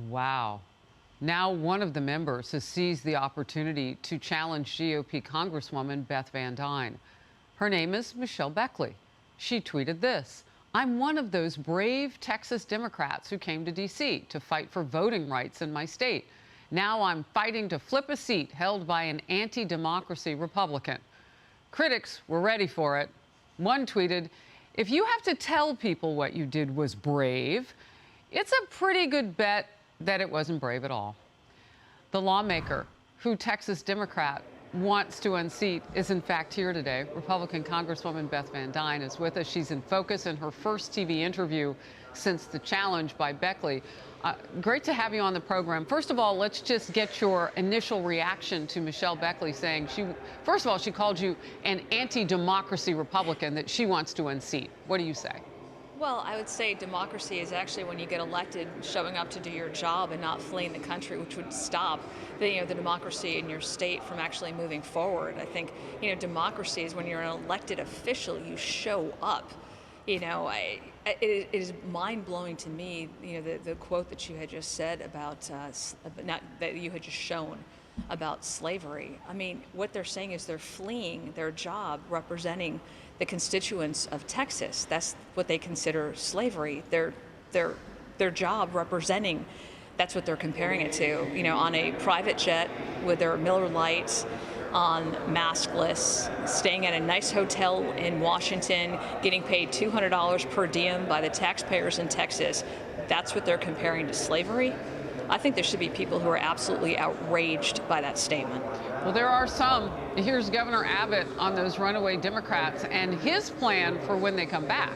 Wow. Now one of the members has seized the opportunity to challenge GOP Congresswoman Beth Van Duyne. Her name is Michelle Beckley. She tweeted this: "I'm one of those brave Texas Democrats who came to D.C. to fight for voting rights in my state. Now I'm fighting to flip a seat held by an anti-democracy Republican." Critics were ready for it. One tweeted, "If you have to tell people what you did was brave, it's a pretty good bet that it wasn't brave at all." The lawmaker, who Texas Democrat wants to unseat, is in fact here today. Republican Congresswoman Beth Van Duyne is with us. She's in focus in her first TV interview since the challenge by Beckley. Great to have you on the program. First of all, let's just get your initial reaction to Michelle Beckley saying first of all, she called you an anti-democracy Republican that she wants to unseat. What do you say? Well, I would say democracy is actually when you get elected, showing up to do your job and not fleeing the country, which would stop the democracy in your state from actually moving forward. I think, democracy is when you're an elected official, you show up. It is mind-blowing to me, the quote that you had just said about, not that you had just shown about slavery. I mean, what they're saying is they're fleeing their job representing the constituents of Texas. That's what they consider slavery. Their job representing, that's what they're comparing it to. On a private jet with their Miller Lights, on maskless, staying at a nice hotel in Washington, getting paid $200 per diem by the taxpayers in Texas. That's what they're comparing to slavery. I think there should be people who are absolutely outraged by that statement. Well, there are some. Here's Governor Abbott on those runaway Democrats and his plan for when they come back.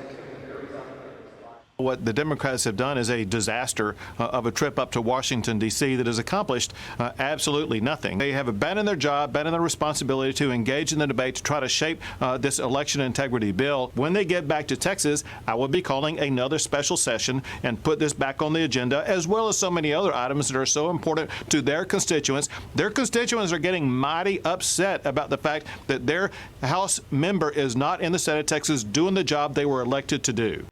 What the Democrats have done is a disaster of a trip up to Washington, D.C. that has accomplished absolutely nothing. They have abandoned their job, abandoned their responsibility to engage in the debate to try to shape this election integrity bill. When they get back to Texas, I will be calling another special session and put this back on the agenda, as well as so many other items that are so important to their constituents. Their constituents are getting mighty upset about the fact that their House member is not in the state of Texas doing the job they were elected to do.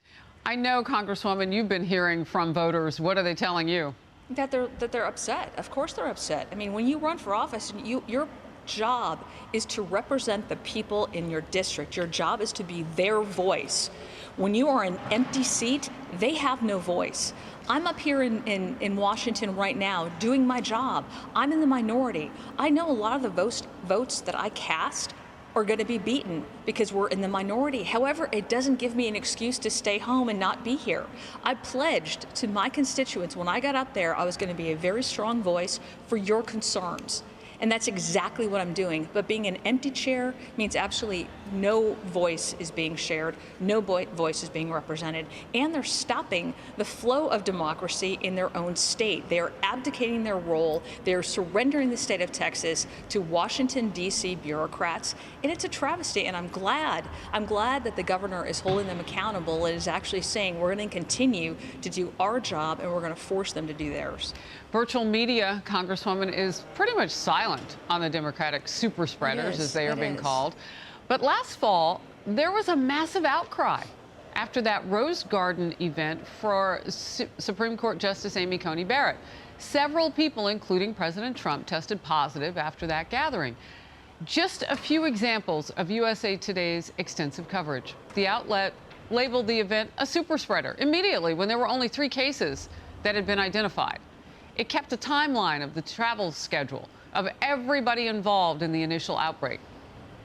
I know, Congresswoman, you've been hearing from voters. What are they telling you? That they're upset. Of course they're upset. I mean, when you run for office, your job is to represent the people in your district. Your job is to be their voice. When you are an empty seat, they have no voice. I'm up here in Washington right now doing my job. I'm in the minority. I know a lot of the votes that I cast are going to be beaten because we're in the minority. However, it doesn't give me an excuse to stay home and not be here. I pledged to my constituents when I got up there I was going to be a very strong voice for your concerns. And that's exactly what I'm doing. But being an empty chair means absolutely no voice is being shared, no voice is being represented, and they're stopping the flow of democracy in their own state. They are abdicating their role. They're surrendering the state of Texas to Washington, D.C. bureaucrats, and it's a travesty. And I'm glad that the governor is holding them accountable and is actually saying we're going to continue to do our job and we're going to force them to do theirs. Virtual media, Congresswoman, is pretty much silent on the Democratic super spreaders, as they are being called. But last fall, there was a massive outcry after that Rose Garden event for Supreme Court Justice Amy Coney Barrett. Several people, including President Trump, tested positive after that gathering. Just a few examples of USA Today's extensive coverage. The outlet labeled the event a super spreader immediately when there were only 3 cases that had been identified. It kept a timeline of the travel schedule of everybody involved in the initial outbreak.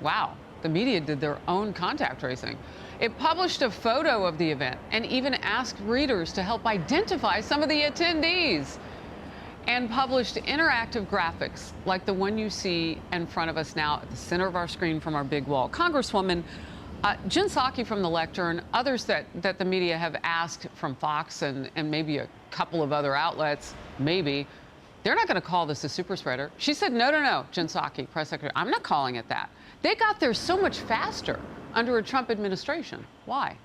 Wow, the media did their own contact tracing. It published a photo of the event and even asked readers to help identify some of the attendees, and published interactive graphics like the one you see in front of us now at the center of our screen from our big wall. Congresswoman, Jen Psaki from the lectern, others that the media have asked from Fox and maybe a couple of other outlets, maybe, they're not going to call this a super spreader. She said, no, Jen Psaki, press secretary, I'm not calling it that. They got there so much faster under a Trump administration. Why?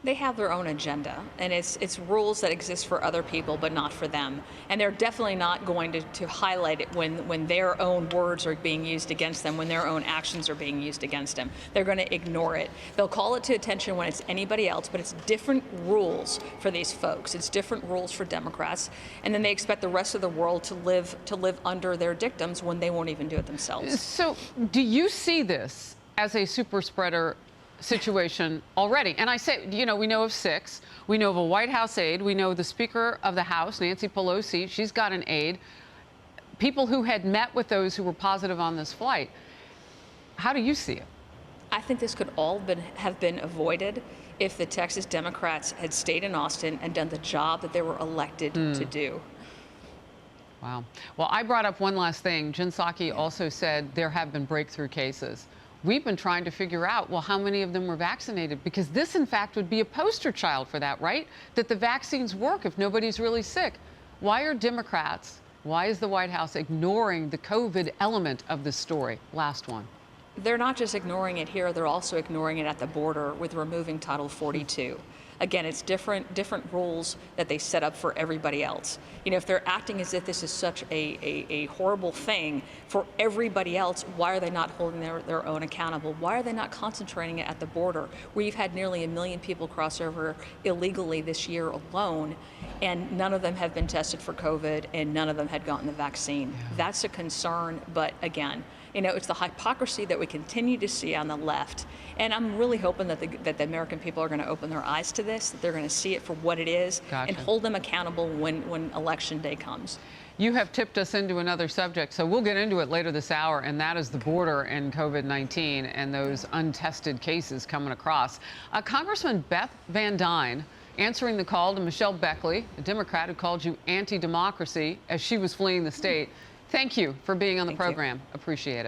They have their own agenda, and it's rules that exist for other people but not for them. And they're definitely not going to highlight it when their own words are being used against them, when their own actions are being used against them. They're going to ignore it. They'll call it to attention when it's anybody else, but it's different rules for these folks. It's different rules for Democrats, and then they expect the rest of the world to live under their dictums when they won't even do it themselves. So do you see this as a super spreader situation already? And I say, you know, we know of 6. We know of a White House aide. We know the Speaker of the House, Nancy Pelosi, she's got an aide. People who had met with those who were positive on this flight. How do you see it? I think this could all have been avoided if the Texas Democrats had stayed in Austin and done the job that they were elected to do. Wow. Well, I brought up one last thing. Jen Psaki also said there have been breakthrough cases. We've been trying to figure out, well, how many of them were vaccinated? Because this, in fact, would be a poster child for that, right? That the vaccines work if nobody's really sick. Why are Democrats, why is the White House ignoring the COVID element of this story? Last one. They're not just ignoring it here, they're also ignoring it at the border with removing Title 42. Again, it's different rules that they set up for everybody else. You know, if they're acting as if this is such a horrible thing for everybody else, why are they not holding their own accountable? Why are they not concentrating it at the border, where you've had nearly 1 million people cross over illegally this year alone, and none of them have been tested for COVID, and none of them had gotten the vaccine? Yeah. That's a concern, but again, you know, it's the hypocrisy that we continue to see on the left. And I'm really hoping that the American people are going to open their eyes to this, that they're going to see it for what it is, and hold them accountable when election day comes. You have tipped us into another subject, so we'll get into it later this hour, and that is the border and COVID-19 and those untested cases coming across. Congressman Beth Van Duyne answering the call to Michelle Beckley, a Democrat who called you anti-democracy as she was fleeing the state. Thank you for being on the program. Appreciate it.